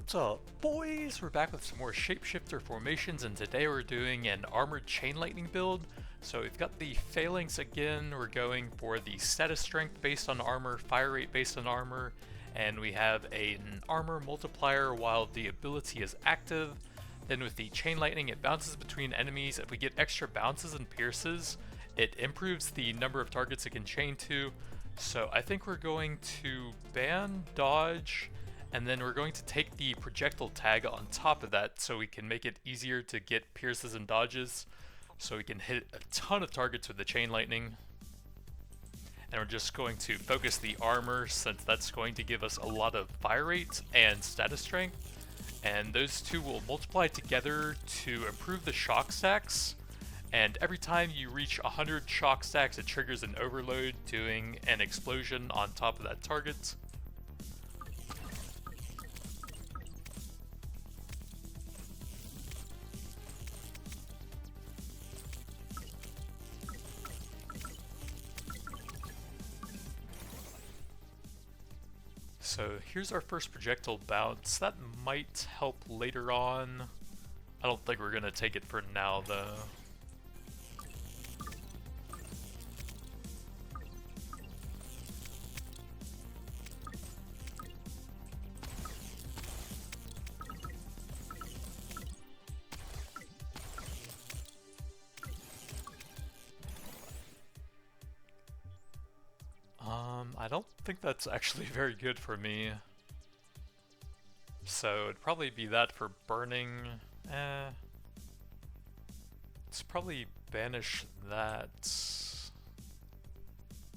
What's up, boys? We're back with some more shapeshifter formations, and today we're doing an armored chain lightning build. So we've got the phalanx again. We're going for the status strength based on armor, fire rate based on armor, and we have an armor multiplier while the ability is active. Then with the chain lightning, it bounces between enemies. If we get extra bounces and pierces, it improves the number of targets it can chain to. So I think we're going to ban dodge, and then we're going to take the projectile tag on top of that so we can make it easier to get pierces and dodges, so we can hit a ton of targets with the chain lightning. And we're just going to focus the armor since that's going to give us a lot of fire rate and status strength, and those two will multiply together to improve the shock stacks. And every time you reach 100 shock stacks, it triggers an overload, doing an explosion on top of that target. So here's our first projectile bounce. That might help later on. I don't think we're gonna take it for now though. I don't think that's actually very good for me. So it'd probably be that for burning. Let's probably banish that.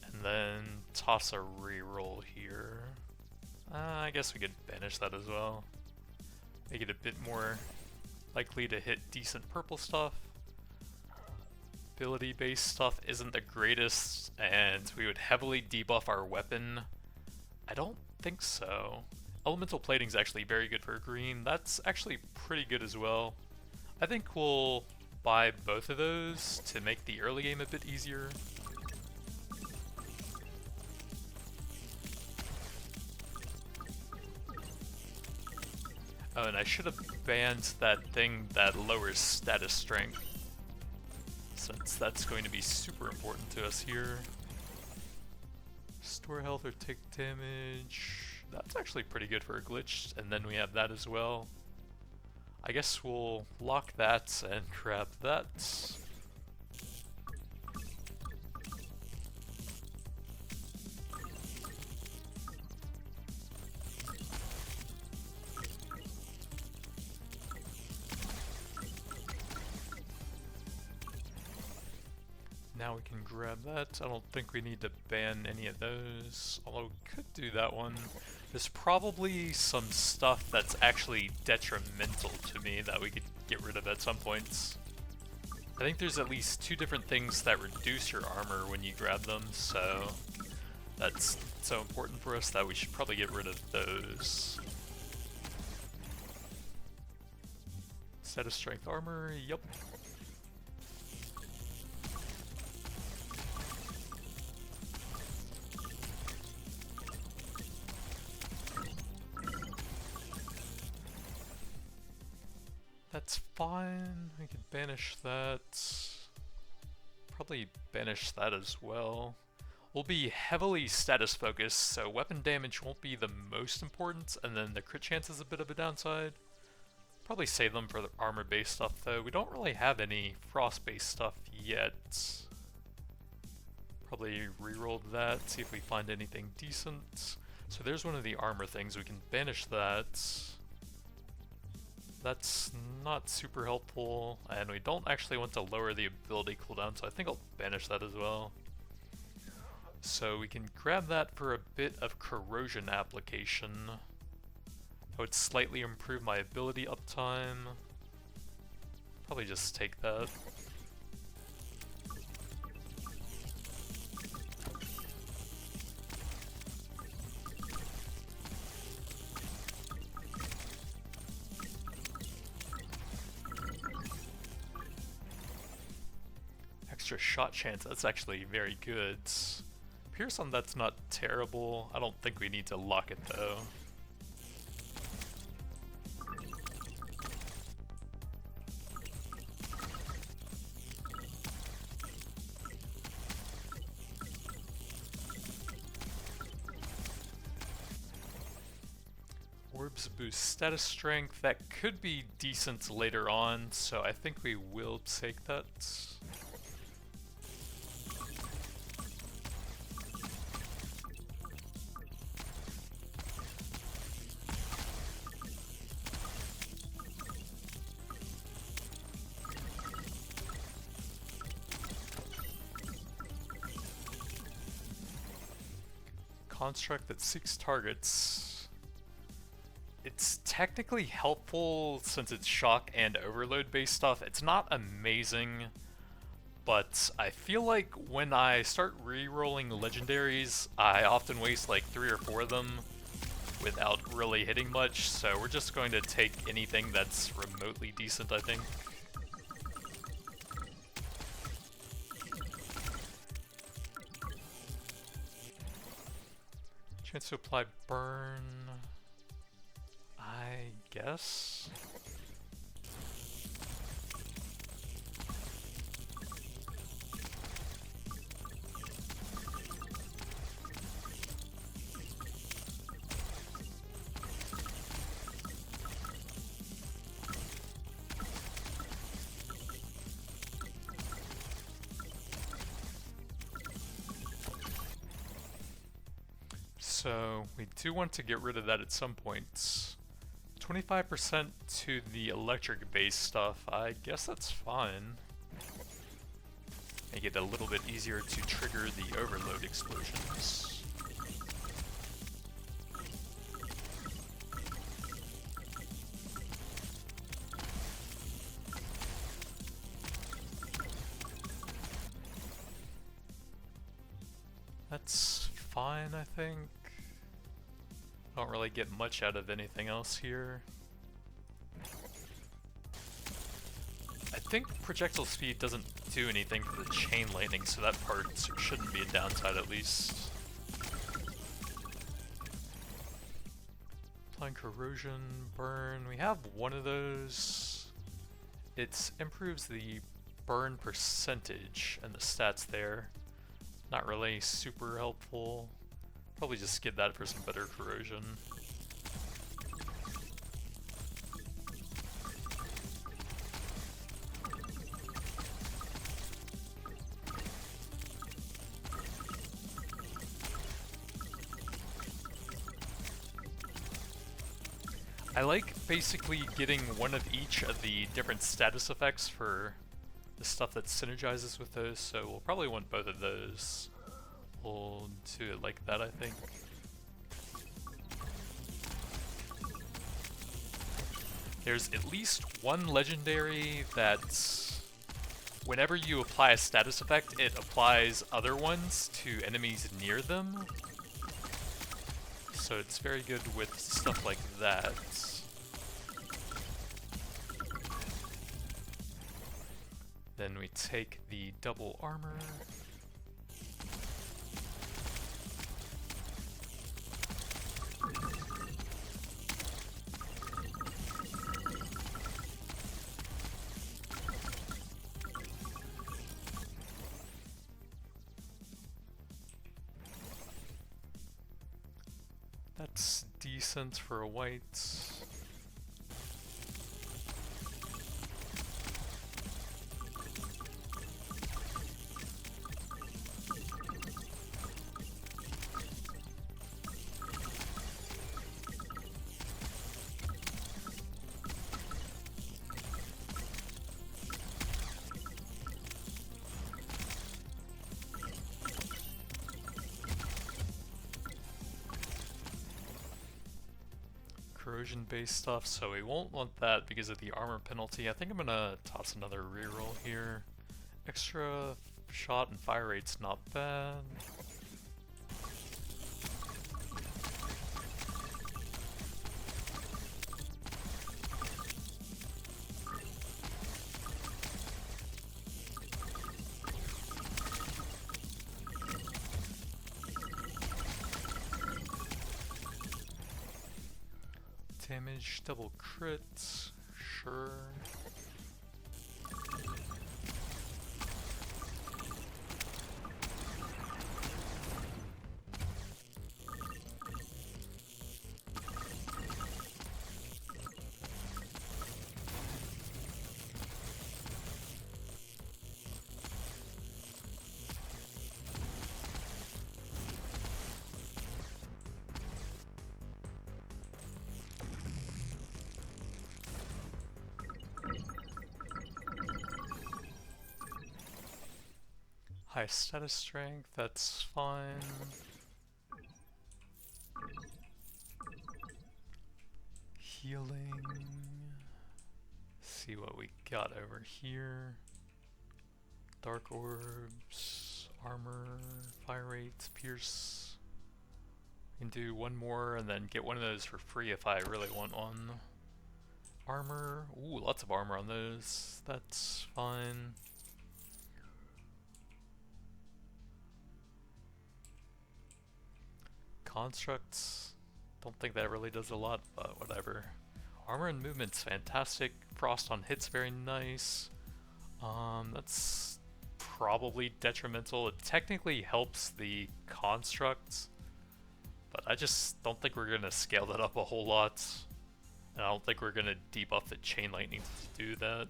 And then toss a reroll here. I guess we could banish that as well. Make it a bit more likely to hit decent purple stuff. Ability based stuff isn't the greatest, and we would heavily debuff our weapon. I don't think so. Elemental plating is actually very good for green. That's actually pretty good as well. I think we'll buy both of those to make the early game a bit easier. Oh, and I should have banned that thing that lowers status strength, since that's going to be super important to us here. Store health or take damage. That's actually pretty good for a glitch, and then we have that as well. I guess we'll lock that and grab that. Now we can grab that. I don't think we need to ban any of those, although we could do that one. There's probably some stuff that's actually detrimental to me that we could get rid of at some points. I think there's at least two different things that reduce your armor when you grab them, so that's so important for us that we should probably get rid of those. Status strength armor, yep. That's fine, we can banish that. Probably banish that as well. We'll be heavily status focused, so weapon damage won't be the most important, and then the crit chance is a bit of a downside. Probably save them for the armor based stuff though. We don't really have any frost based stuff yet. Probably reroll that, see if we find anything decent. So there's one of the armor things, we can banish that. That's not super helpful, and we don't actually want to lower the ability cooldown, so I think I'll banish that as well. So we can grab that for a bit of corrosion application. That would slightly improve my ability uptime. Probably just take that. Extra shot chance, that's actually very good. Pierce on that's not terrible. I don't think we need to lock it though. Orbs boost status strength. That could be decent later on, so I think we will take that. Construct that seeks targets. It's technically helpful since it's shock and overload based stuff. It's not amazing, but I feel like when I start re-rolling legendaries, I often waste like 3 or 4 of them without really hitting much, so we're just going to take anything that's remotely decent, I think. Chance to apply burn, I guess? So we do want to get rid of that at some point. 25% to the electric based stuff, I guess that's fine. Make it a little bit easier to trigger the overload explosions. That's fine, I think. Don't really get much out of anything else here. I think projectile speed doesn't do anything for the chain lightning, so that part shouldn't be a downside at least. Applying corrosion, burn. We have one of those. It improves the burn percentage and the stats there. Not really super helpful. Probably just skip that for some better corrosion. I like basically getting one of each of the different status effects for the stuff that synergizes with those, so we'll probably want both of those. We'll do it like that, I think. There's at least one legendary that whenever you apply a status effect, it applies other ones to enemies near them. So it's very good with stuff like that. Then we take the double armor. That's decent for a white. Corrosion based stuff, so we won't want that because of the armor penalty. I think I'm gonna toss another reroll here. Extra shot and fire rate's not bad. Damage, double crit, sure. High status strength, that's fine. Healing. See what we got over here. Dark orbs, armor, fire rates, pierce. Can do one more and then get one of those for free if I really want one. Armor, ooh, lots of armor on those. That's fine. Constructs, don't think that really does a lot, but whatever. Armor and movement's fantastic. Frost on hits, very nice. That's probably detrimental. It technically helps the constructs, but I just don't think we're gonna scale that up a whole lot. And I don't think we're gonna debuff the chain lightning to do that.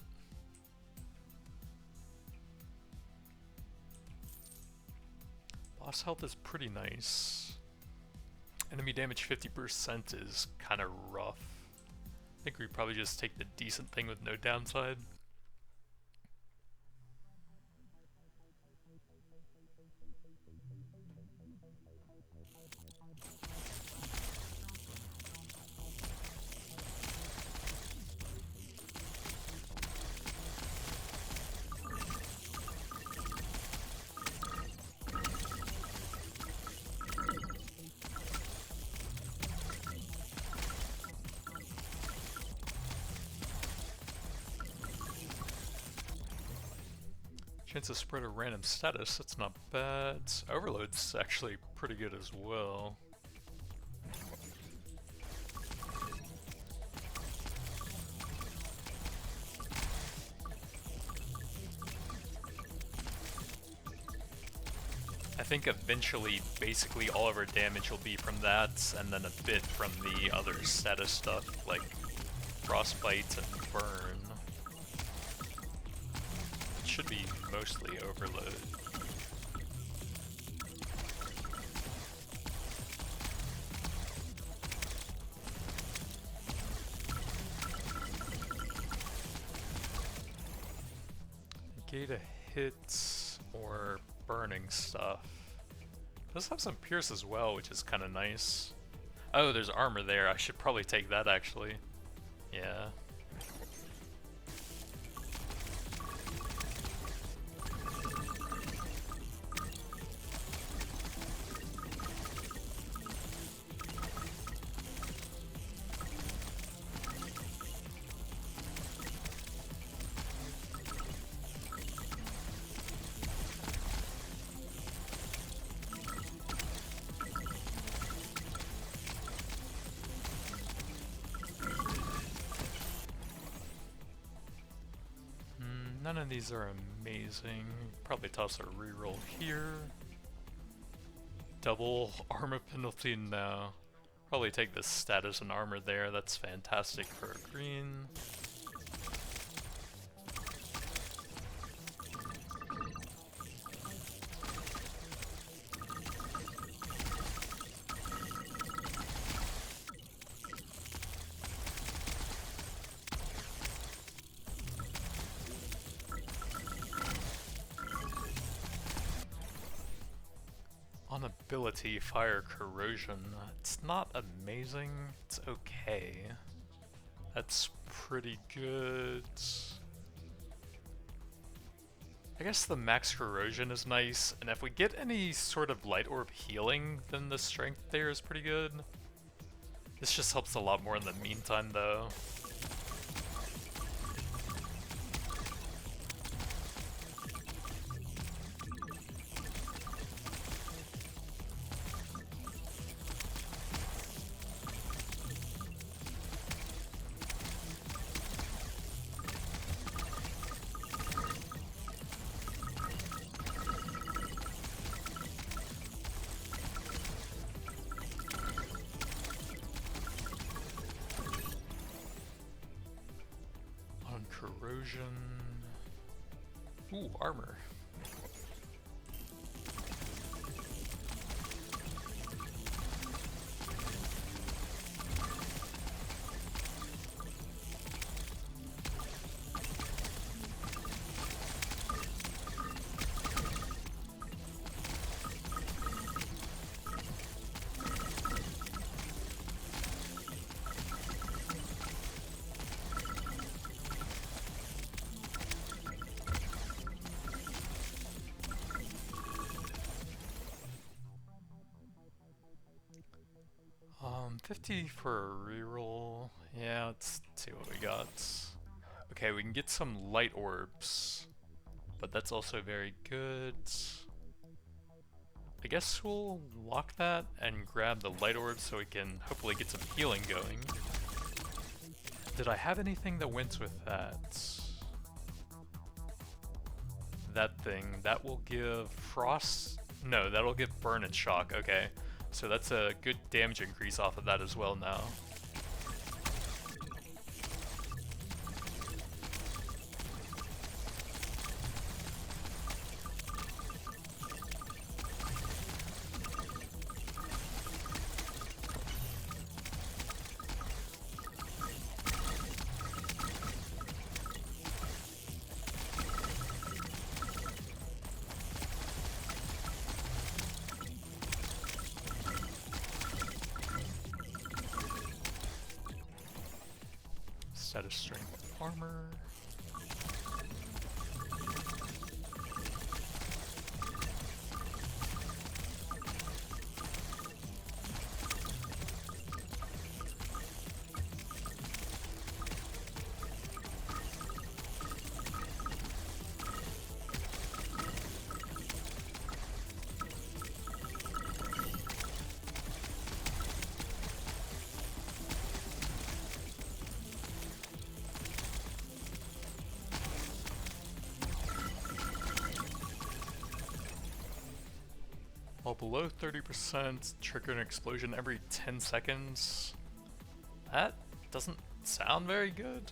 Boss health is pretty nice. Enemy damage 50% is kind of rough. I think we probably just take the decent thing with no downside. Chance to spread a random status, that's not bad. Overload's actually pretty good as well. I think eventually basically all of our damage will be from that, and then a bit from the other status stuff like frostbite and burn. Should be mostly overload. Negate a hit or burning stuff. Does have some pierce as well, which is kind of nice. Oh, there's armor there. I should probably take that actually. Yeah. None of these are amazing. Probably toss a reroll here. Double armor penalty? No. Probably take the status and armor there. That's fantastic for a green. On ability, fire corrosion. It's not amazing, it's okay. That's pretty good. I guess the max corrosion is nice, and if we get any sort of light orb healing, then the strength there is pretty good. This just helps a lot more in the meantime though. Corrosion. Ooh, armor. 150 for a reroll. Yeah, let's see what we got. Okay, we can get some light orbs, but that's also very good. I guess we'll lock that and grab the light orbs so we can hopefully get some healing going. Did I have anything that went with that? That thing, that will give frost? No, that'll give burn and shock, okay. So that's a good damage increase off of that as well now. Status strength armor. While below 30%, trigger an explosion every 10 seconds. That doesn't sound very good.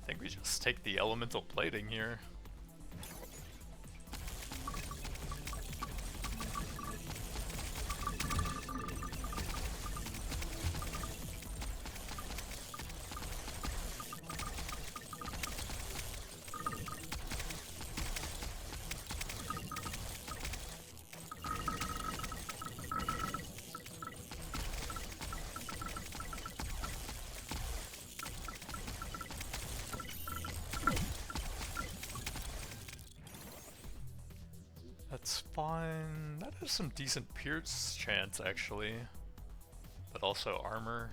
I think we just take the elemental plating here. That's fine. That has some decent pierce chance actually, but also armor.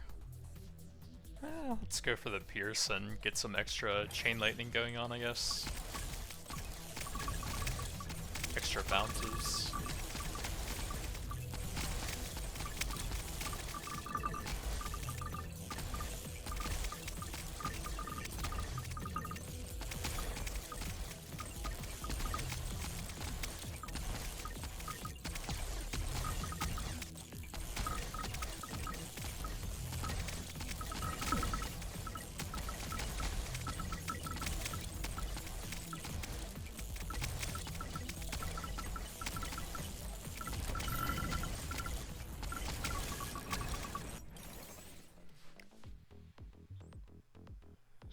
Let's go for the pierce and get some extra chain lightning going on, I guess. Extra bounces.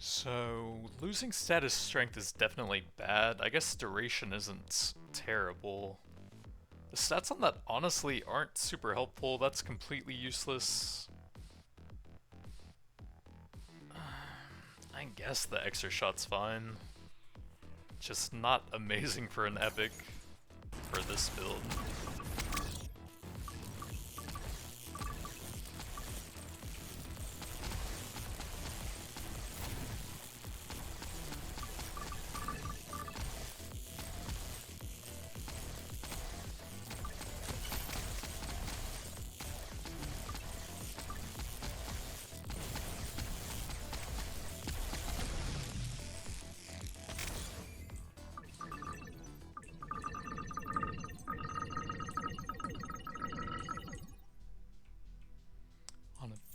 So, losing status strength is definitely bad. I guess duration isn't terrible. The stats on that honestly aren't super helpful. That's completely useless. I guess the extra shot's fine. Just not amazing for an epic for this build.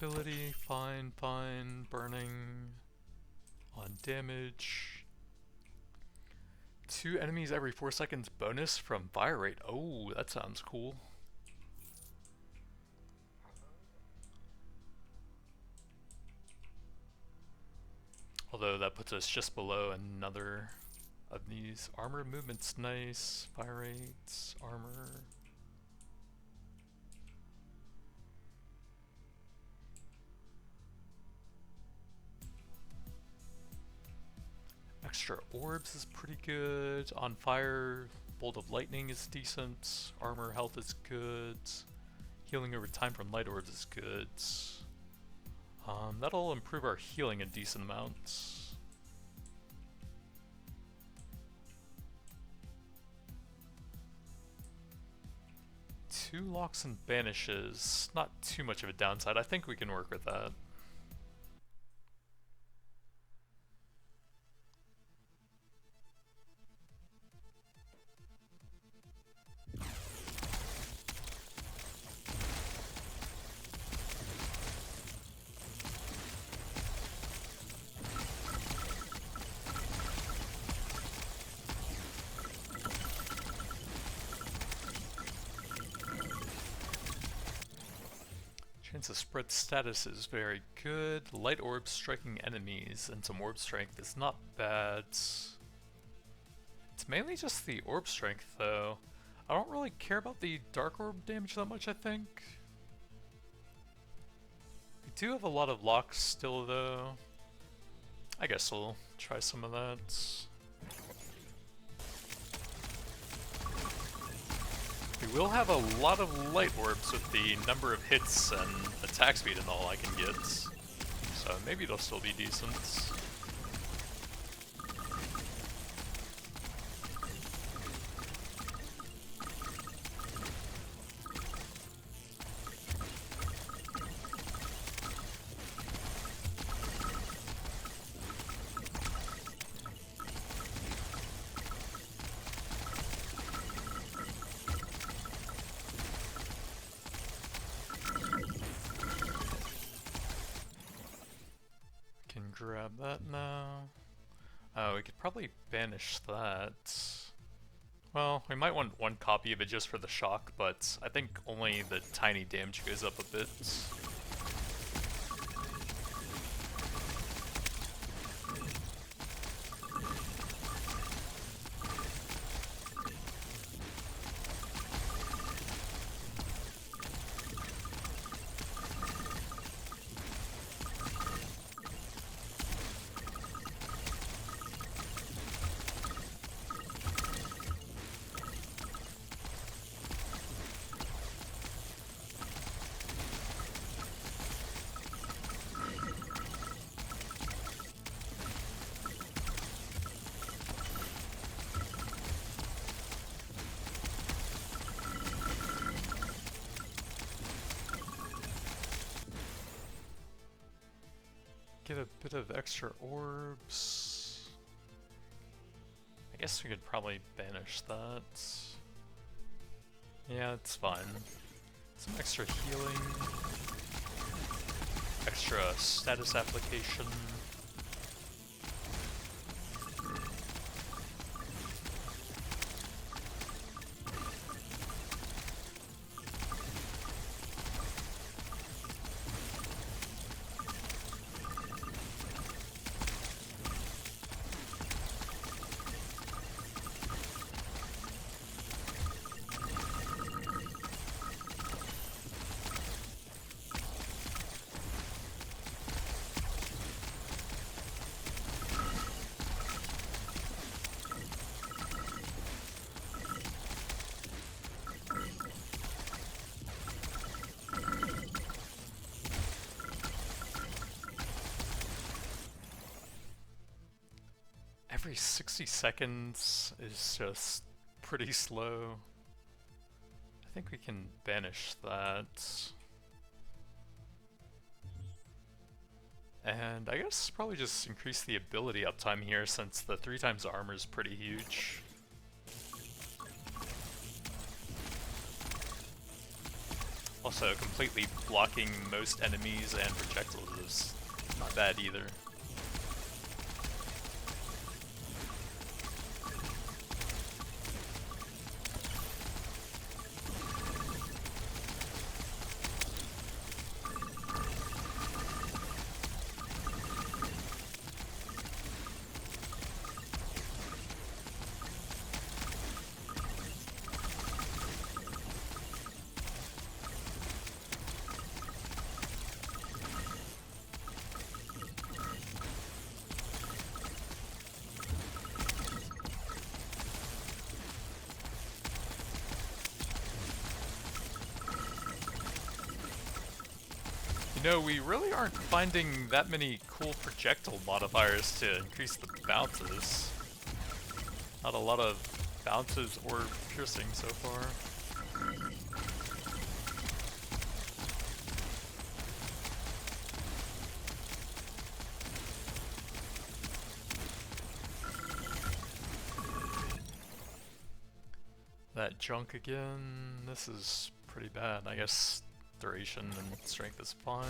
Ability, fine, burning, on damage. 2 enemies every 4 seconds bonus from fire rate. Oh, that sounds cool. Although that puts us just below another of these. Armor movement's nice, fire rates, armor. Extra orbs is pretty good. On fire, bolt of lightning is decent. Armor health is good. Healing over time from light orbs is good. That'll improve our healing a decent amount. Two locks and banishes, not too much of a downside. I think we can work with that. Chance of spread status is very good. Light orb striking enemies and some orb strength is not bad. It's mainly just the orb strength though. I don't really care about the dark orb damage that much, I think. We do have a lot of locks still though. I guess we'll try some of that. We will have a lot of light orbs with the number of hits and attack speed and all I can get, so maybe it'll still be decent. Grab that now. Oh, we could probably banish that. Well, we might want one copy of it just for the shock, but I think only the tiny damage goes up a bit. Get a bit of extra orbs. I guess we could probably banish that. Yeah, it's fine. Some extra healing. Extra status application. Every 60 seconds is just pretty slow. I think we can banish that. And I guess probably just increase the ability uptime here since the 3 times armor is pretty huge. Also, completely blocking most enemies and projectiles is not bad either. we really aren't finding that many cool projectile modifiers to increase the bounces. Not a lot of bounces or piercing so far. That junk again, this is pretty bad. I guess duration and strength is fine.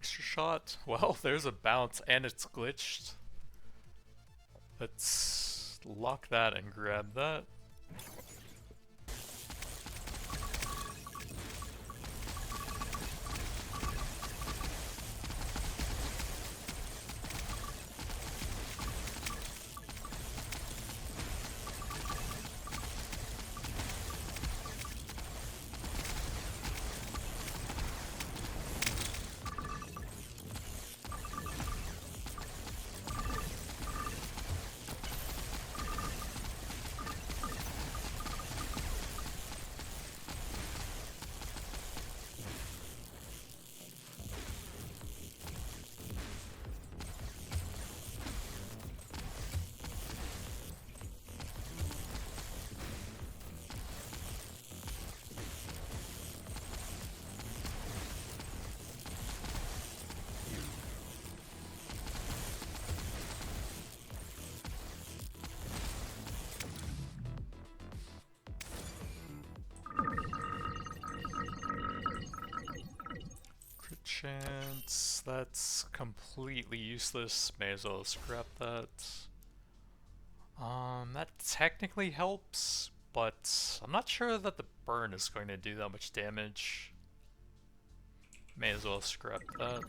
Shot. Well, there's a bounce and it's glitched. Let's lock that and grab that. Chance, that's completely useless. May as well scrap that. That technically helps, but I'm not sure that the burn is going to do that much damage. May as well scrap that.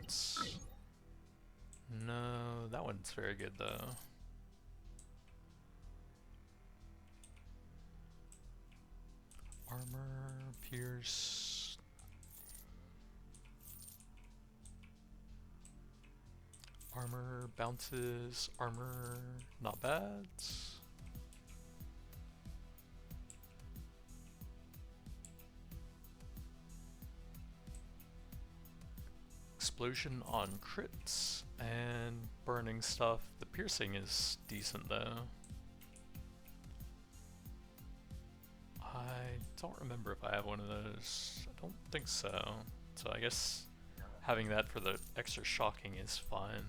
No, that one's very good though. Armor, pierce. Armor, bounces, armor, not bad. Explosion on crits and burning stuff. The piercing is decent though. I don't remember if I have one of those. I don't think so. So I guess having that for the extra shocking is fine.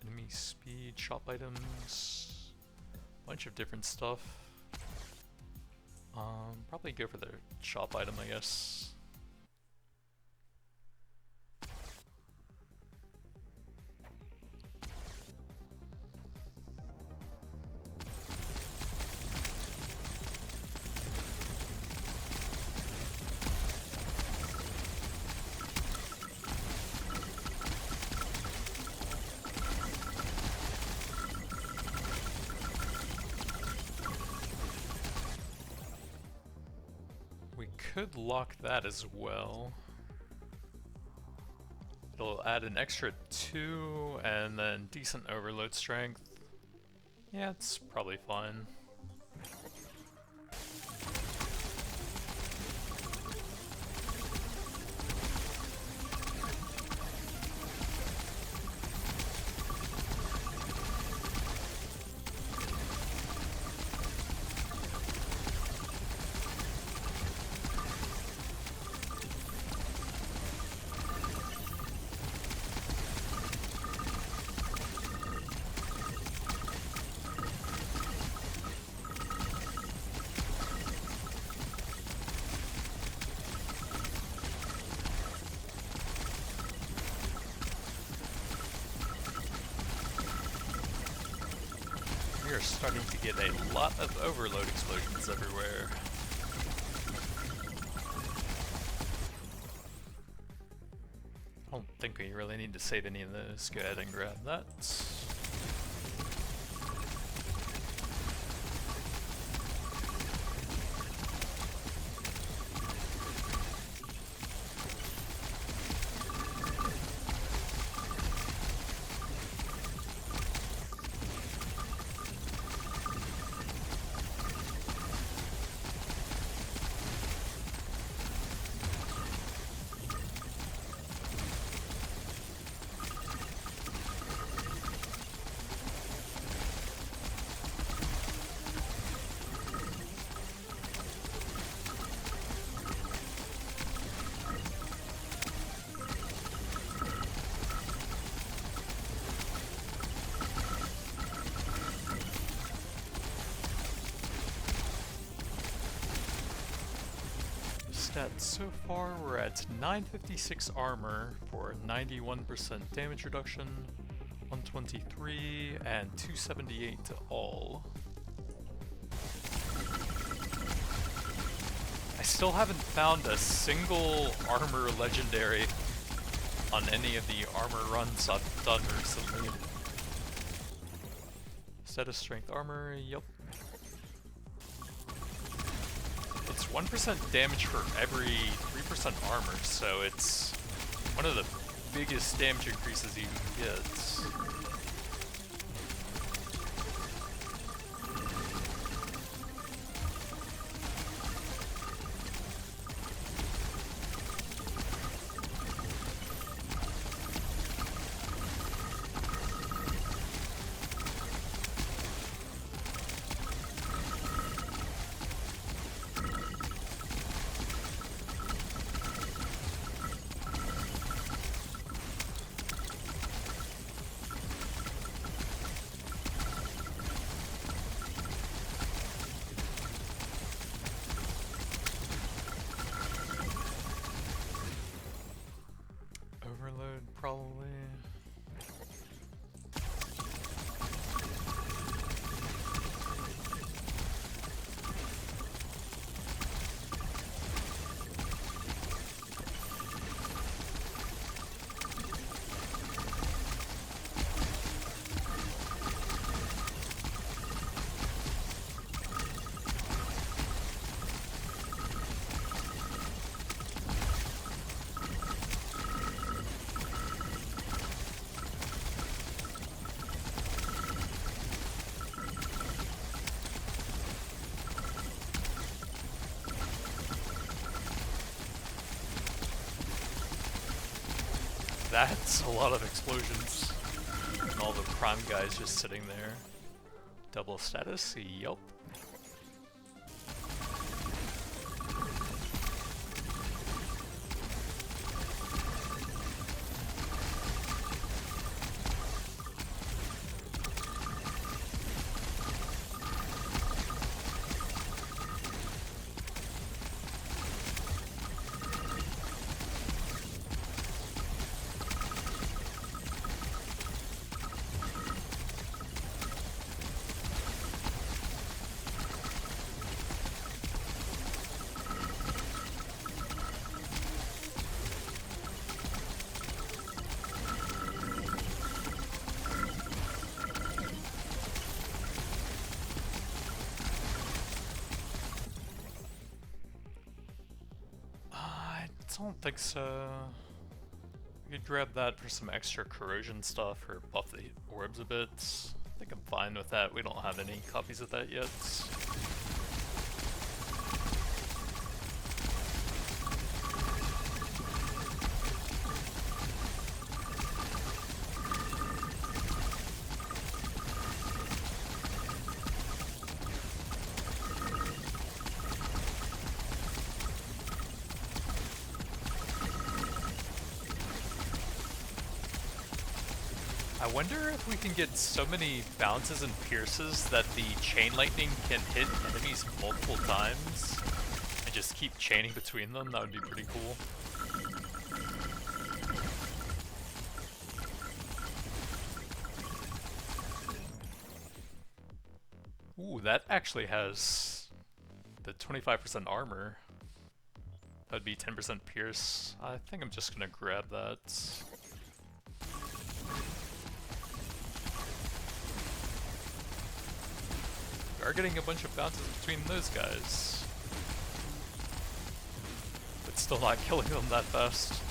Enemy speed, shop items, bunch of different stuff. Probably go for the shop item, I guess. Could lock that as well. It'll add an extra 2 and then decent overload strength. Yeah, it's probably fine. We are starting to get a lot of overload explosions everywhere. I don't think we really need to save any of those. Go ahead and grab that. Stats so far, we're at 956 armor for 91% damage reduction, 123 and 278 all. I still haven't found a single armor legendary on any of the armor runs I've done recently. Status strength armor, yep. It's 1% damage for every 3% armor, so it's one of the biggest damage increases you can get. Overload, probably. That's a lot of explosions. And all the prime guys just sitting there. Double status, yup. I don't think so. We could grab that for some extra corrosion stuff or buff the orbs a bit. I think I'm fine with that. We don't have any copies of that yet. I wonder if we can get so many bounces and pierces that the chain lightning can hit enemies multiple times and just keep chaining between them. That would be pretty cool. Ooh, that actually has the 25% armor. That'd be 10% pierce. I think I'm just gonna grab that. We are getting a bunch of bounces between those guys. But still not killing them that fast.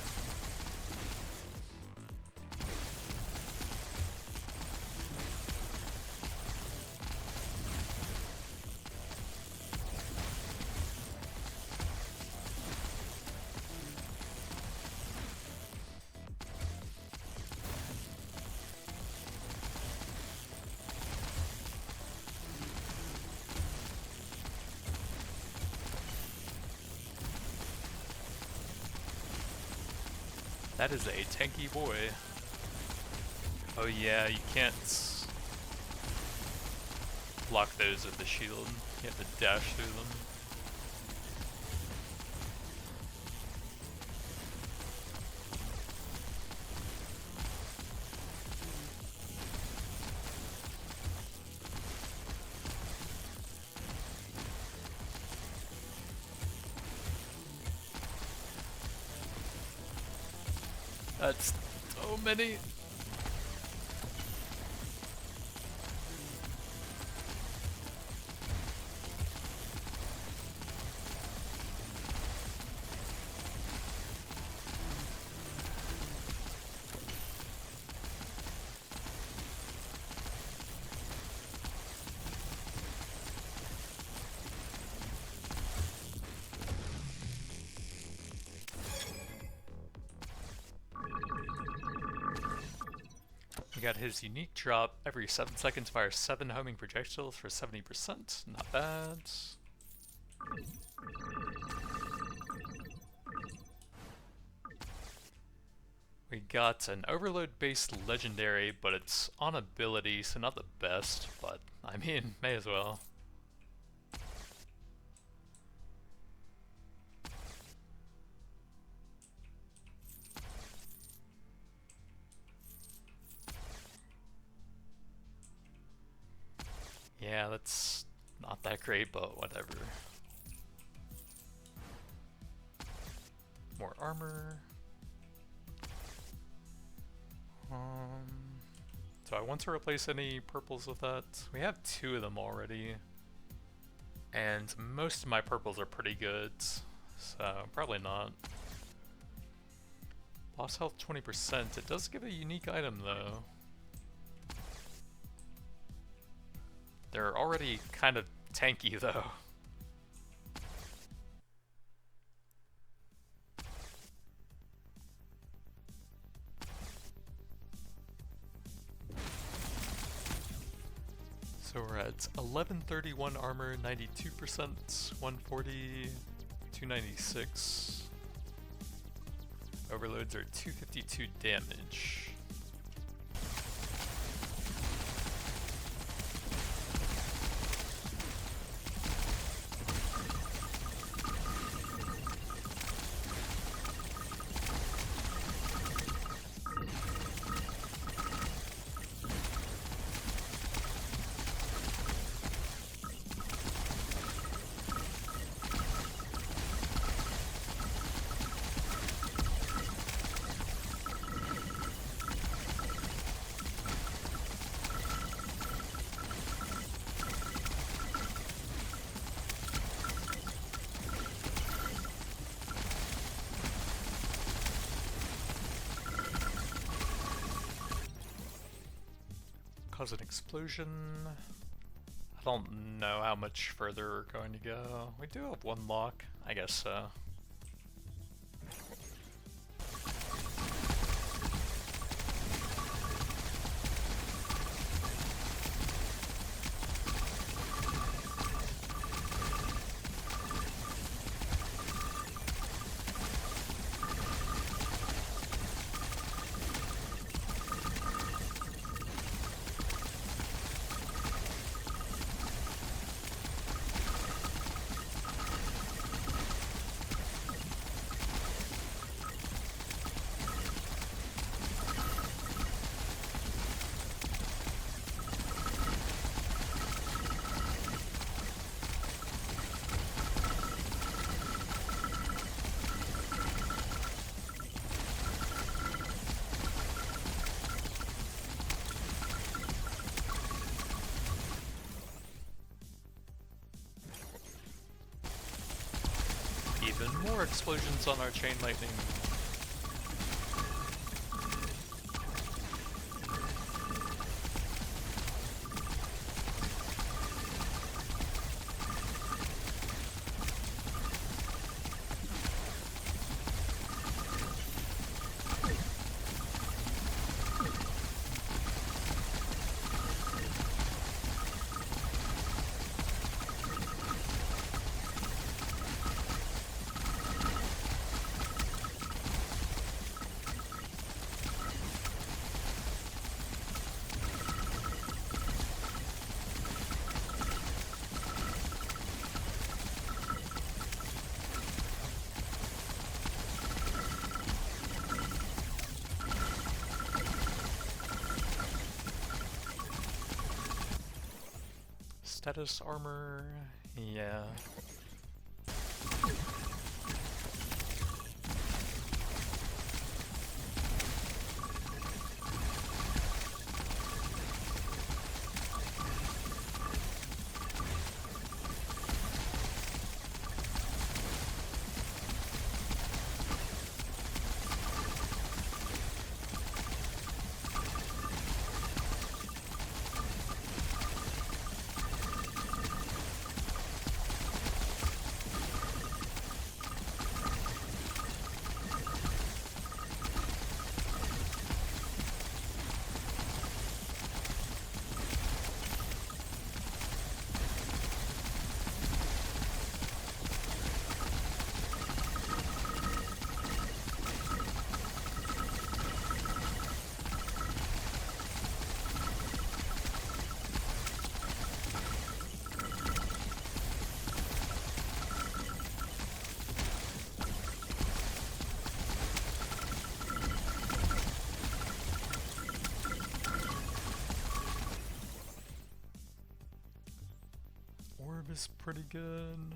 That is a tanky boy. Oh yeah, you can't block those with the shield. You have to dash through them. That's so many. We got his unique drop. Every 7 seconds fires 7 homing projectiles for 70%. Not bad. We got an overload based legendary, but it's on ability, so not the best, but I mean, may as well. Yeah, that's not that great, but whatever. More armor. So I want to replace any purples with that. We have 2 of them already. And most of my purples are pretty good, so probably not. Lost health 20%. It does give a unique item though. They're already kind of tanky though. So we're at 1131 armor, 92%, 140, 296. Overloads are 252 damage. Cause an explosion. I don't know how much further we're going to go. We do have 1 lock, I guess so. even more explosions on our chain lightning. Status armor, yeah. Orb is pretty good.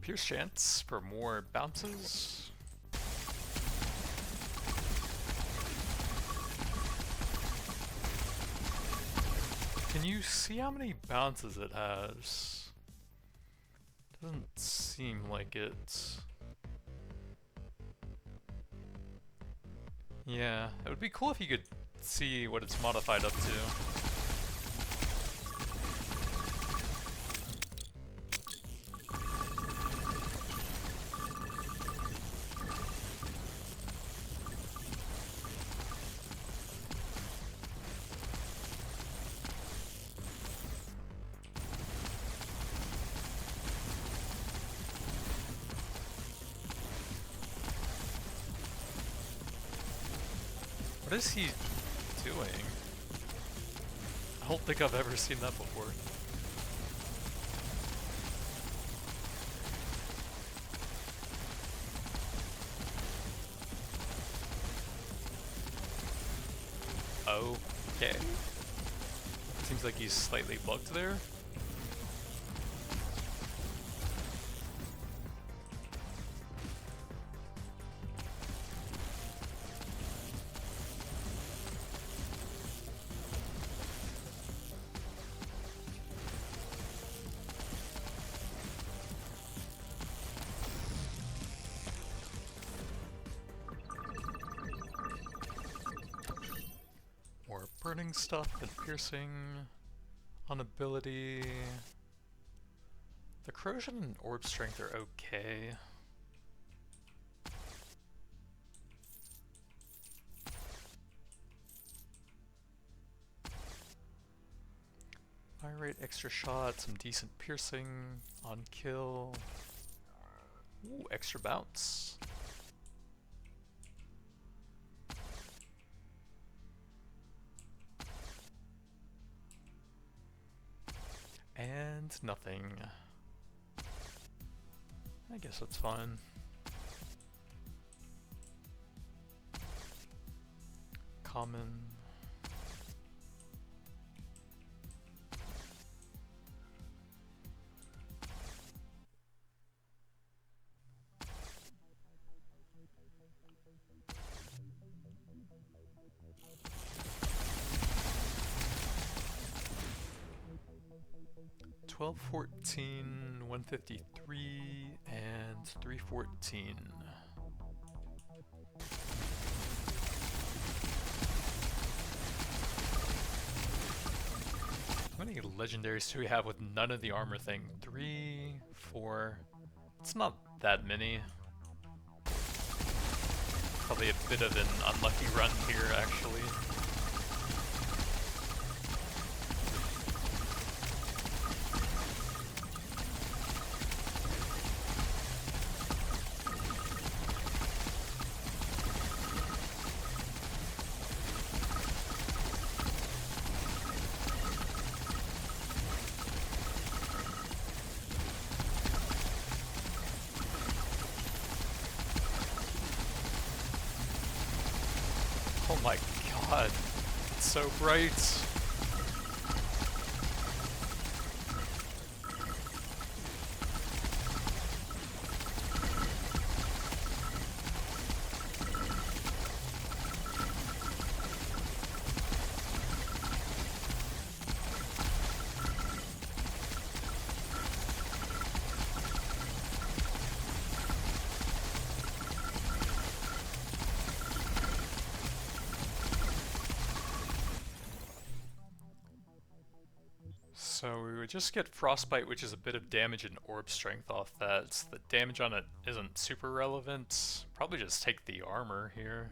Pierce chance for more bounces. Can you see how many bounces it has? Doesn't seem like it. Yeah, it would be cool if you could see what it's modified up to. What is he doing? I don't think I've ever seen that before. Okay. Seems like he's slightly bugged there. burning stuff and piercing on ability. The corrosion and orb strength are okay. Fire rate, extra shot, some decent piercing on kill. Ooh, extra bounce. And nothing. I guess that's fine. Common. $12, $14, $153, and $314. How many legendaries do we have with none of the armor thing? 3, 4. It's not that many. Probably a bit of an unlucky run here, actually. Oh my god, it's so bright. So we would just get Frostbite, which is a bit of damage and orb strength off that. The damage on it isn't super relevant. Probably just take the armor here.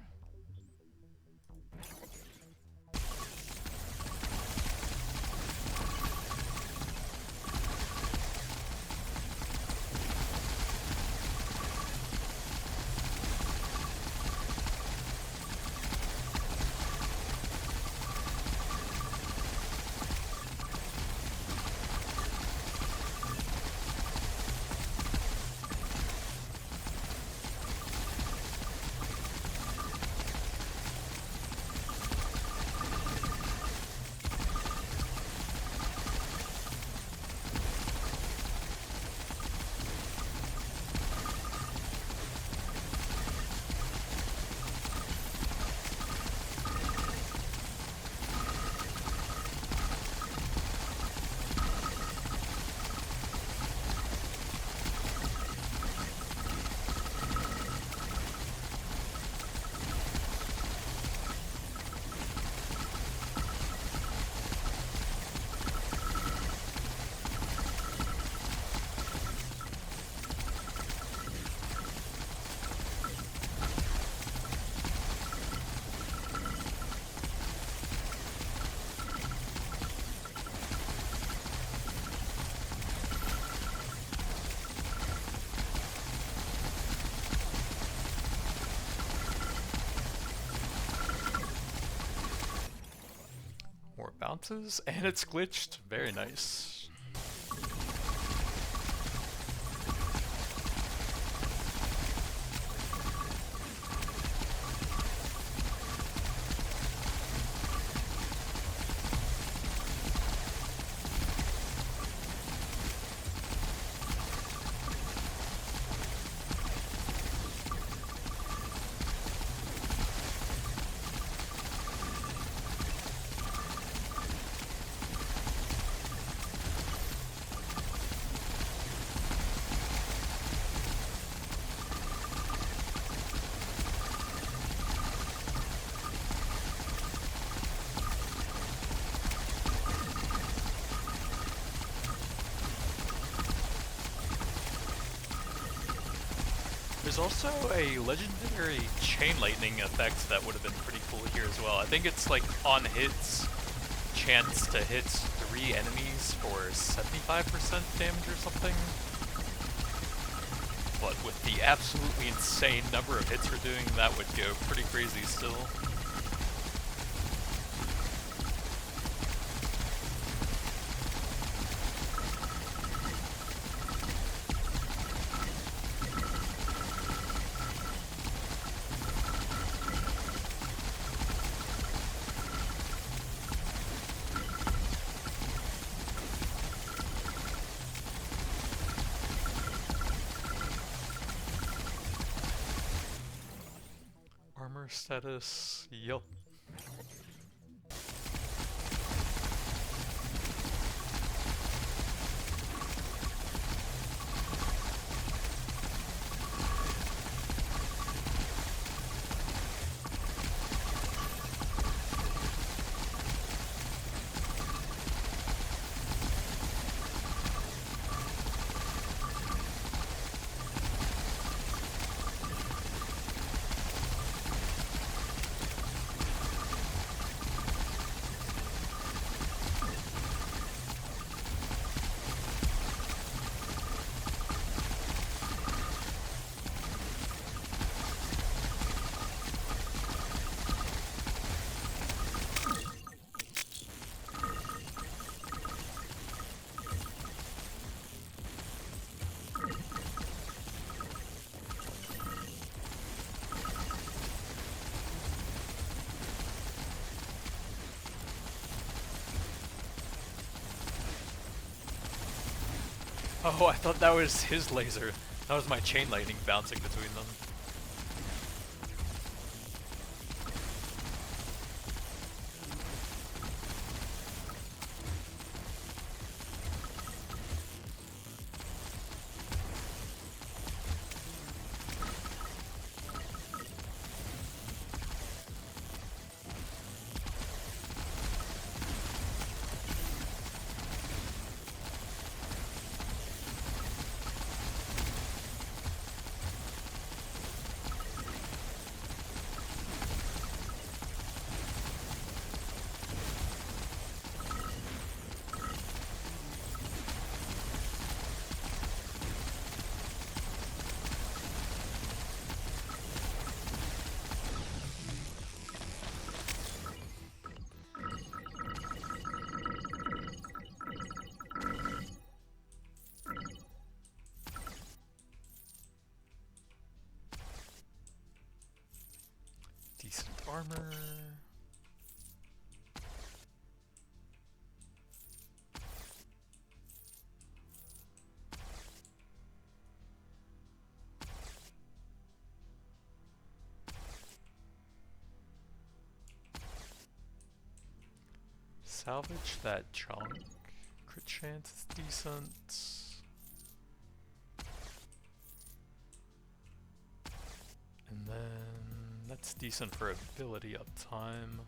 Bounces, and it's glitched. Very nice. There's also a legendary chain lightning effect that would have been pretty cool here as well. I think it's like on hits, chance to hit 3 enemies for 75% damage or something. But with the absolutely insane number of hits we're doing, that would go pretty crazy still. Armor status, yup. Oh, I thought that was his laser. That was my chain lightning bouncing between them. Decent armor. Salvage that chunk. Crit chance is decent. And then that's decent for ability uptime.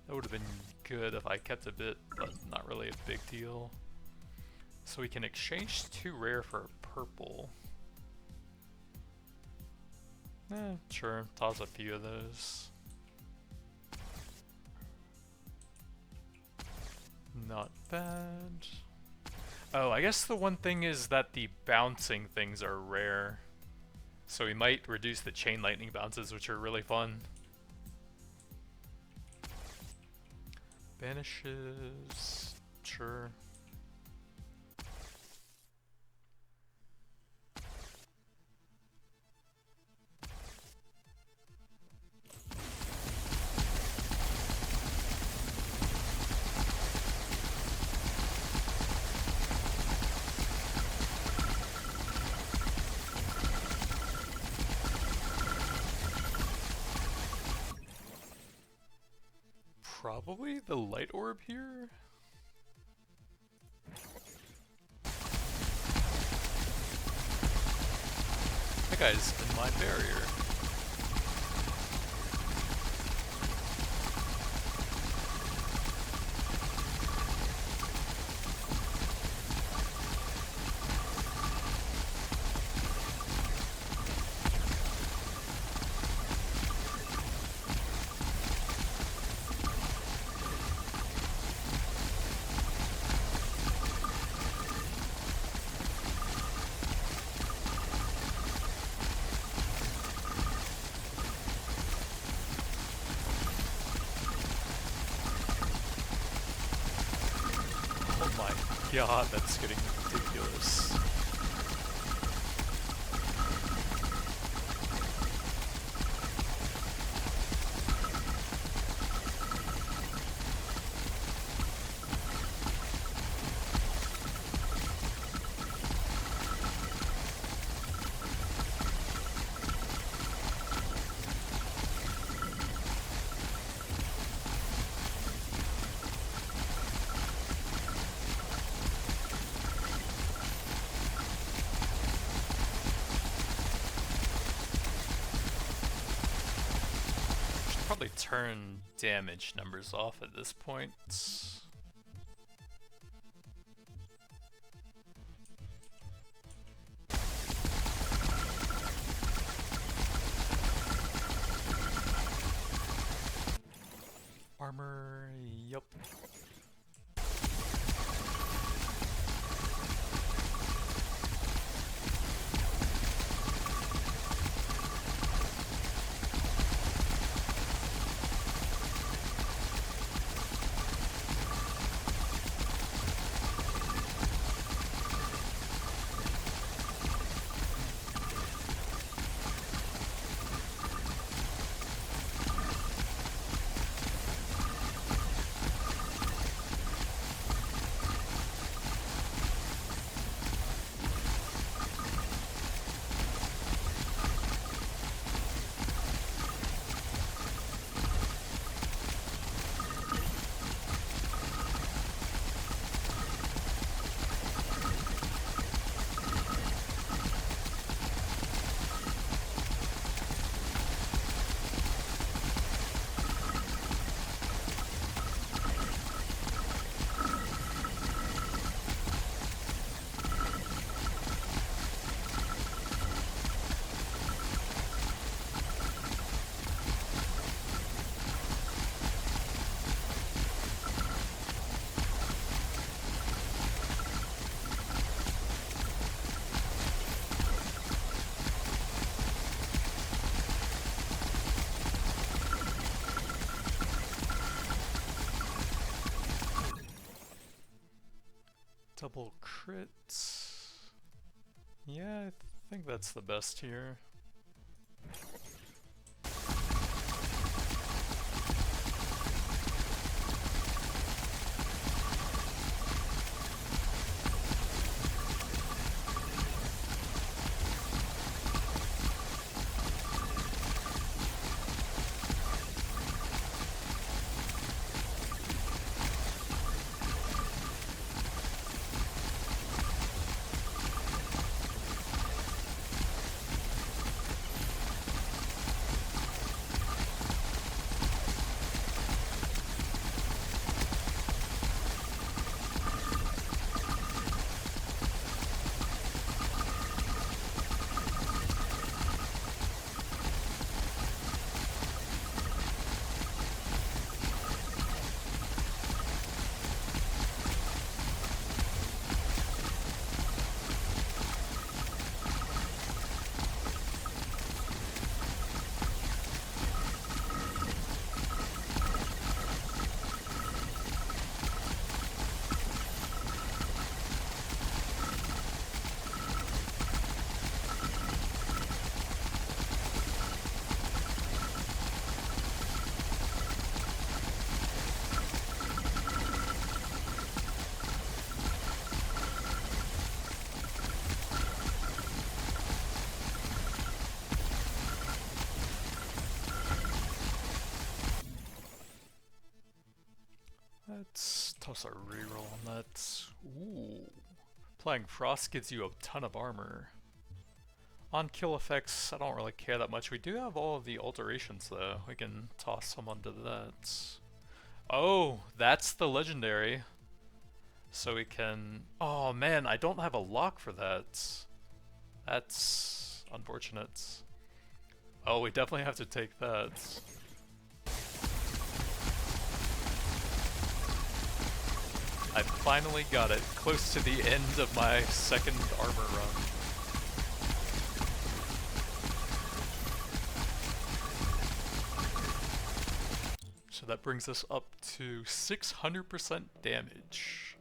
That would have been good if I kept a bit, but not really a big deal. So we can exchange 2 rare for a purple. Sure, toss a few of those. Not bad. Oh, I guess the one thing is that the bouncing things are rare. So we might reduce the chain lightning bounces, which are really fun. Banishes, sure. Probably the light orb here? That guy's in my barrier. my god, that's getting ridiculous. Probably turn damage numbers off at this point. Armor, yup. Double crits. Yeah, I think that's the best here. Let's toss a reroll on that. Ooh. Applying Frost gives you a ton of armor. On kill effects, I don't really care that much. We do have all of the alterations though. We can toss some onto that. Oh, that's the legendary. So we can... Oh man, I don't have a lock for that. That's unfortunate. Oh, we definitely have to take that. I finally got it, close to the end of my second armor run. So that brings us up to 600% damage.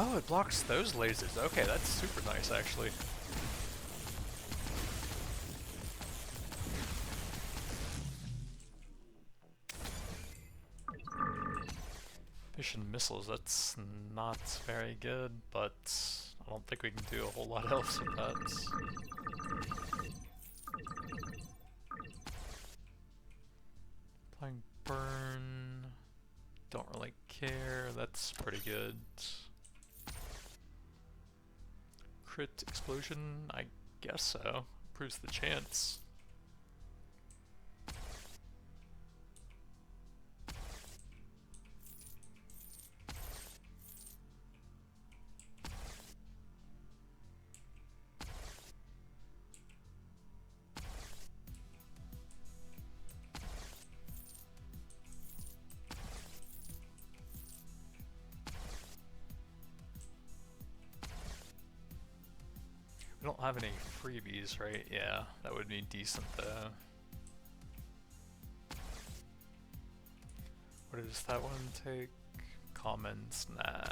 Oh, it blocks those lasers. Okay, that's super nice, actually. Mission missiles, that's not very good, but I don't think we can do a whole lot else with that. Applying burn, don't really care, that's pretty good. Crit explosion, I guess so. Improves the chance. We don't have any freebies, right? Yeah, that would be decent though. What does that one take? Commons? Nah.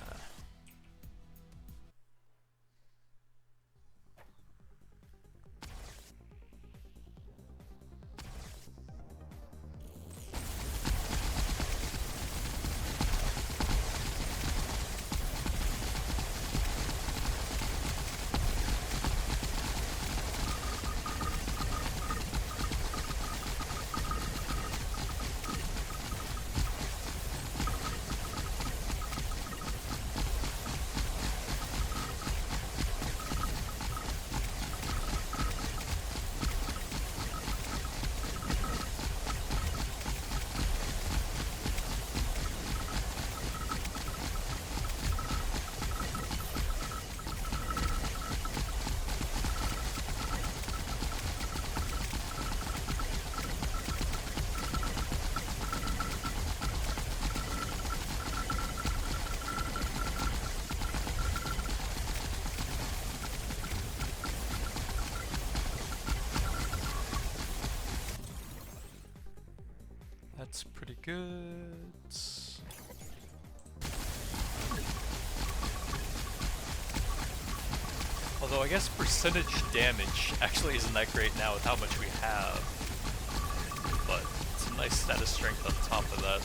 That's pretty good. Although I guess percentage damage actually isn't that great now with how much we have. But it's a nice status strength on top of that.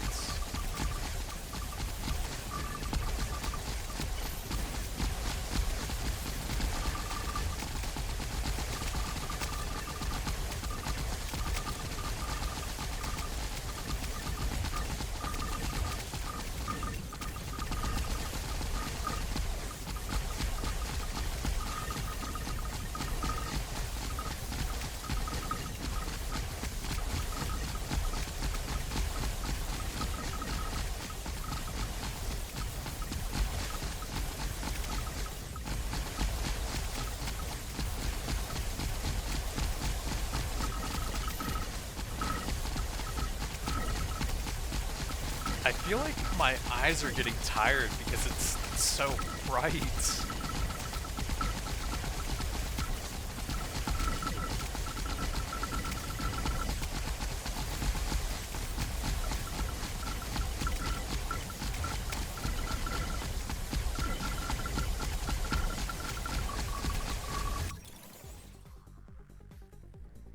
I feel like my eyes are getting tired because it's so bright.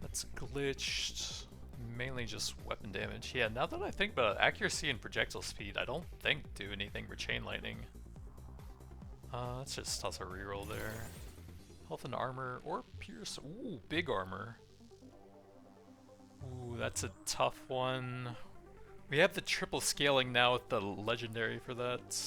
That's glitched. Mainly just weapon damage. Yeah, now that I think about it, accuracy and projectile speed, I don't think do anything for chain lightning. Let's just toss a reroll there. Health and armor, or pierce. Ooh, big armor. Ooh, that's a tough one. We have the triple scaling now with the legendary for that.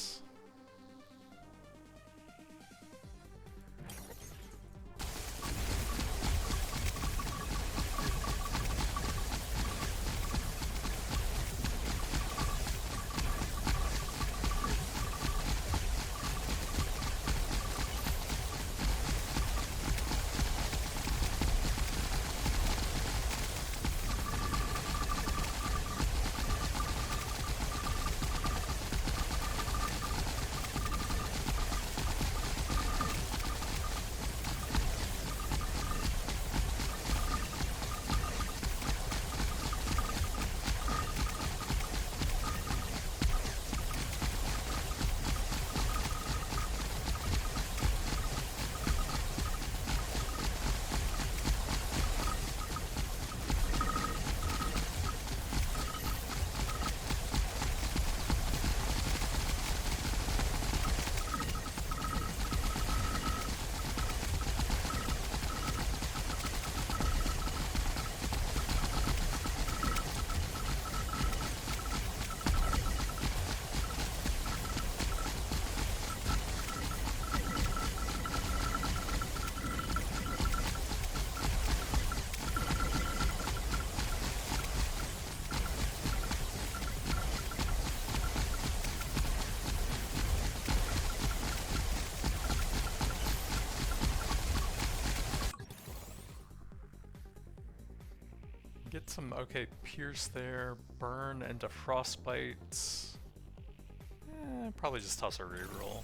get some, okay, pierce there, burn into frostbite. Probably just toss a reroll.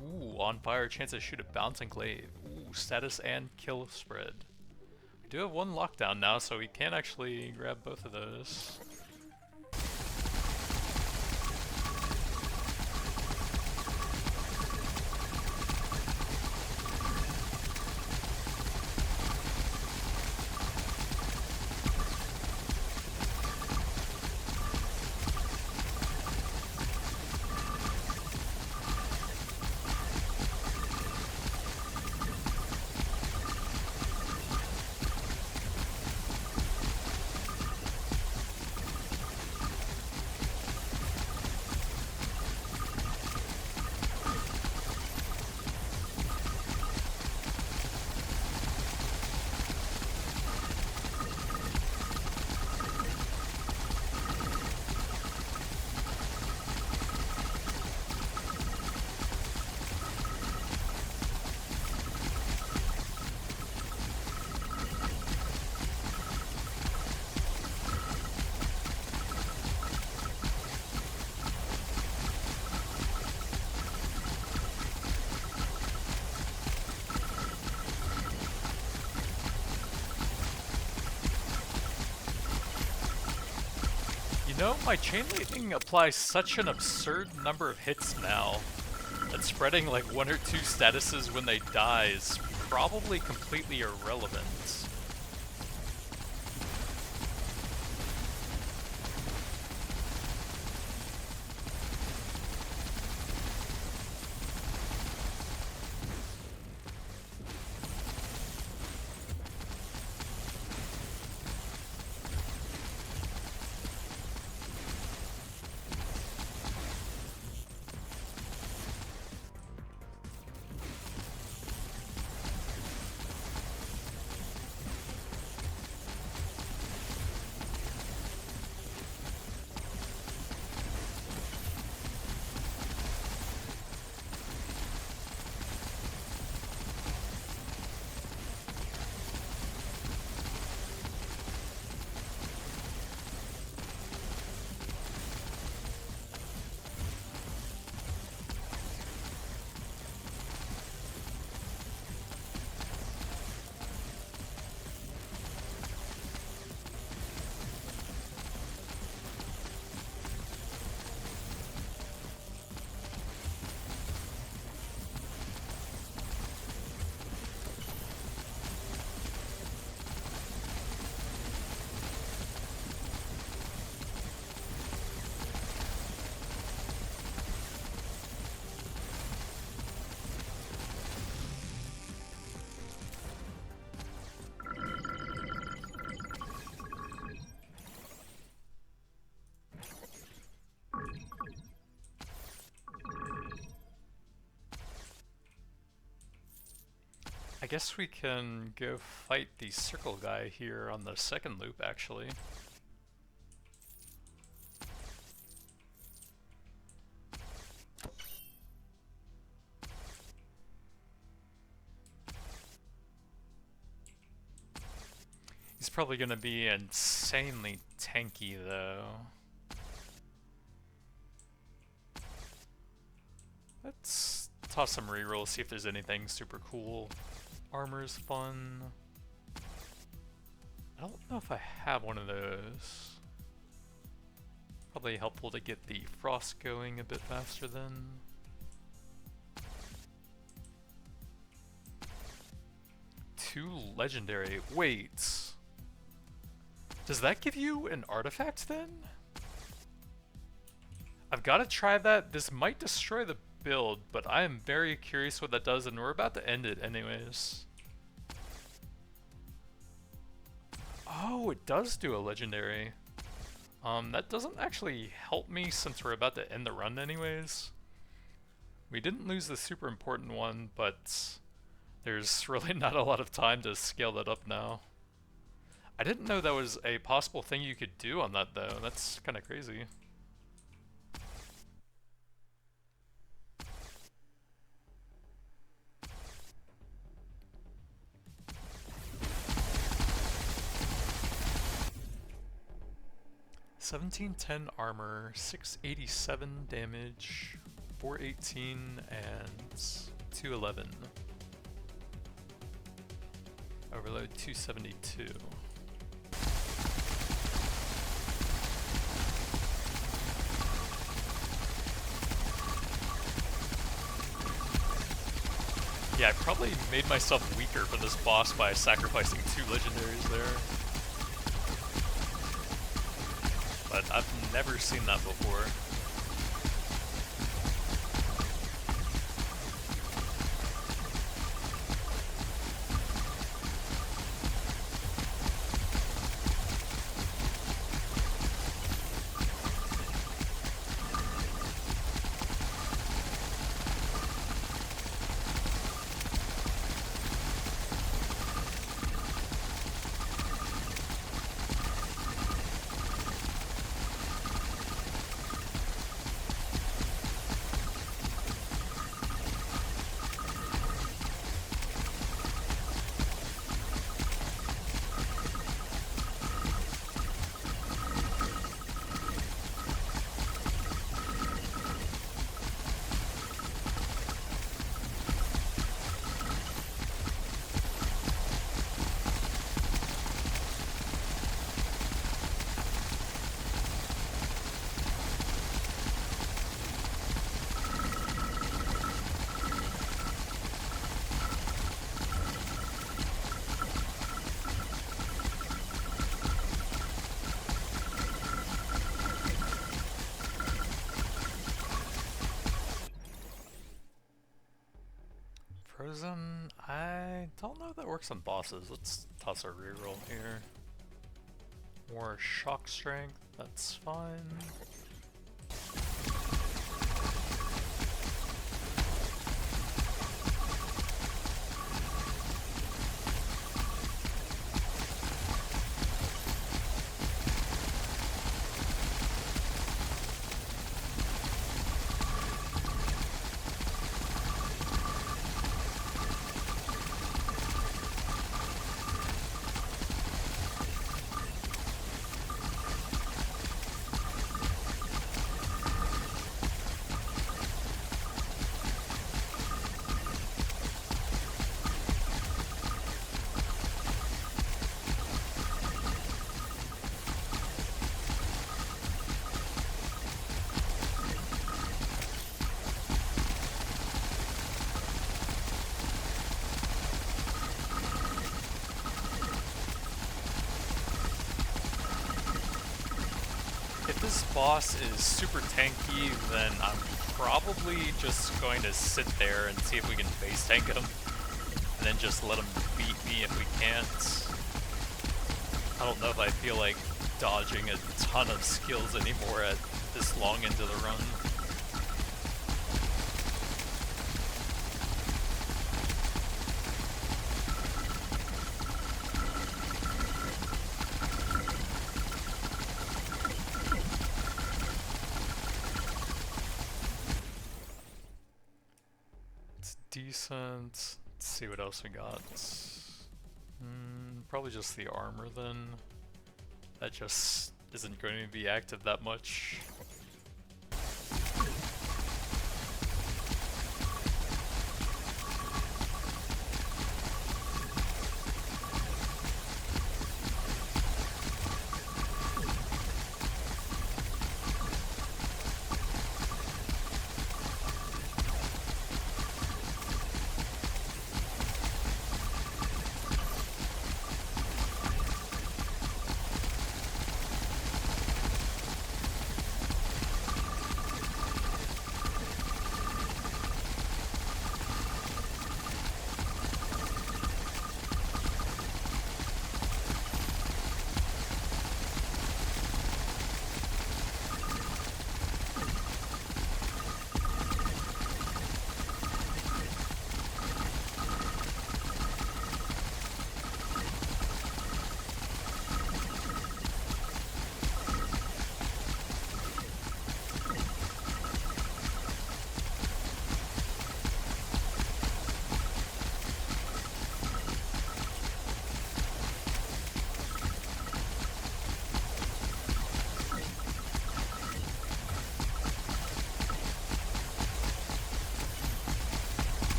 Ooh, on fire, chance to shoot a bouncing glaive. Ooh, status and kill spread. We do have one lockdown now, so we can actually grab both of those. No, my chain lightning applies such an absurd number of hits now that spreading like 1 or 2 statuses when they die is probably completely irrelevant. I guess we can go fight the circle guy here on the second loop, actually. He's probably gonna be insanely tanky, though. Let's toss some rerolls, see if there's anything super cool. Armor's fun. I don't know if I have one of those. Probably helpful to get the frost going a bit faster then. Two legendary. Wait. Does that give you an artifact then? I've got to try that. This might destroy the build, but I am very curious what that does, and we're about to end it anyways. Oh, it does do a legendary. That doesn't actually help me since we're about to end the run anyways. We didn't lose the super important one, but there's really not a lot of time to scale that up now. I didn't know that was a possible thing you could do on that though. That's kind of crazy. 1710 armor, 687 damage, 418 and 211. Overload 272. Yeah, I probably made myself weaker for this boss by sacrificing 2 legendaries there. But I've never seen that before. Frozen, I don't know if that works on bosses. Let's toss a reroll here. More shock strength, that's fine. If this boss is super tanky, then I'm probably just going to sit there and see if we can base tank him, and then just let him beat me if we can't. I don't know if I feel like dodging a ton of skills anymore at this long into the run. Decent. Let's see what else we got. Probably just the armor then. That just isn't going to be active that much.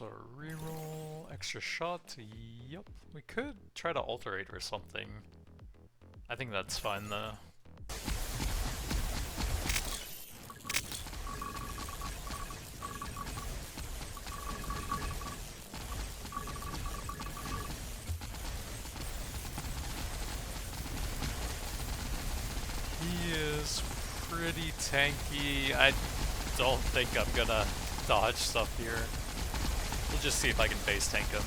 So reroll, extra shot, yep. We could try to alterate or something. I think that's fine though. He is pretty tanky. I don't think I'm gonna dodge stuff here. We'll just see if I can base tank him.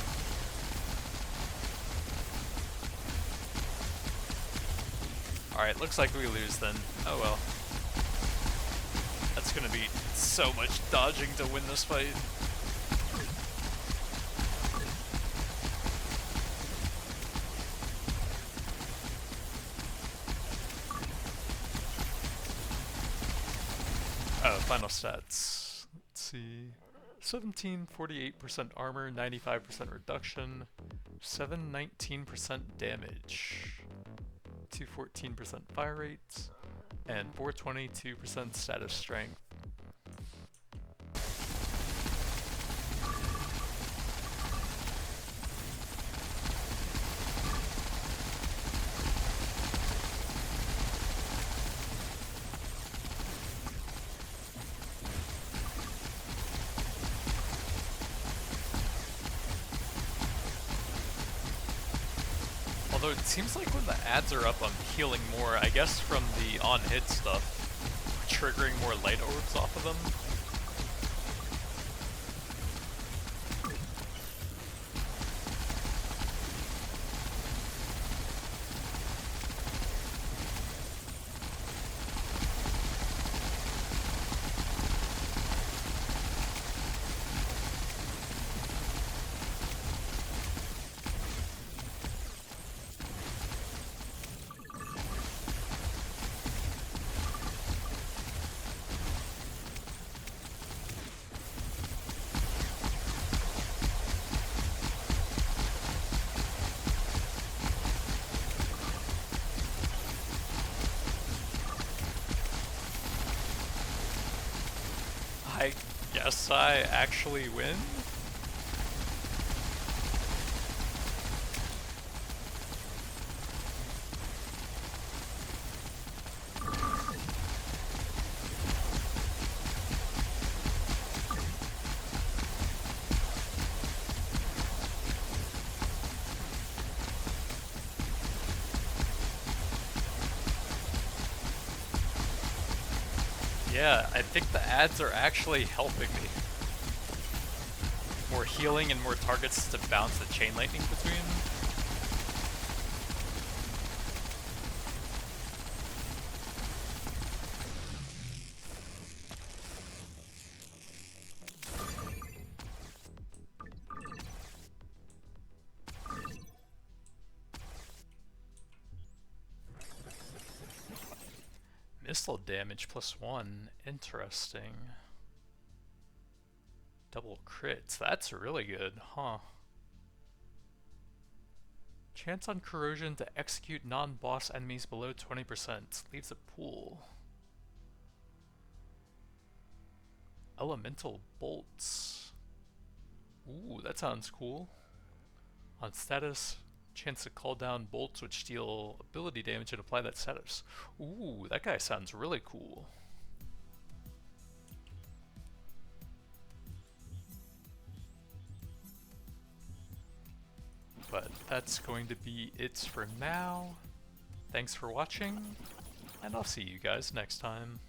Alright, looks like we lose then. Oh well. That's gonna be so much dodging to win this fight. Oh, final stats. Let's see. 17, 48% armor, 95% reduction, 719% damage, 214% fire rate, and 422% status strength. Although it seems like when the ads are up, I'm healing more, I guess from the on-hit stuff, triggering more light orbs off of them. I guess I actually win? Yeah, I think the ads are actually helping me. More healing and more targets to bounce the chain lightning between. Missile damage +1, interesting. Double crits, that's really good, huh? Chance on corrosion to execute non-boss enemies below 20%, leaves a pool. Elemental bolts. Ooh, that sounds cool. On status, chance to call down bolts which deal ability damage and apply that status. Ooh, that guy sounds really cool. But that's going to be it for now. Thanks for watching, and I'll see you guys next time.